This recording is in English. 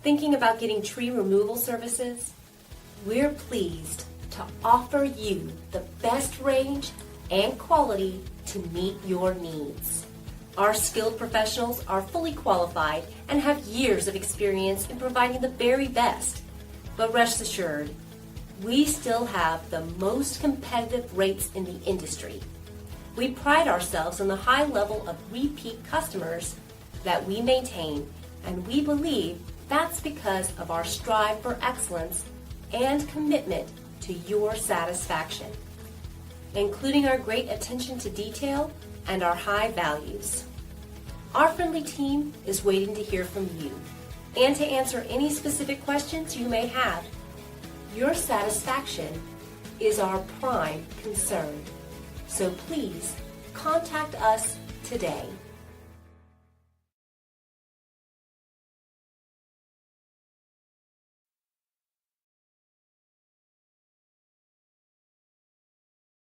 Thinking about getting tree removal services? We're pleased to offer you the best range and quality to meet your needs. Our skilled professionals are fully qualified and have years of experience in providing the very best. But rest assured, we still have the most competitive rates in the industry. We pride ourselves on the high level of repeat customers that we maintain, and we believe that's because of our strive for excellence and commitment to your satisfaction, including our great attention to detail and our high values. Our friendly team is waiting to hear from you and to answer any specific questions you may have. Your satisfaction is our prime concern, so please contact us today.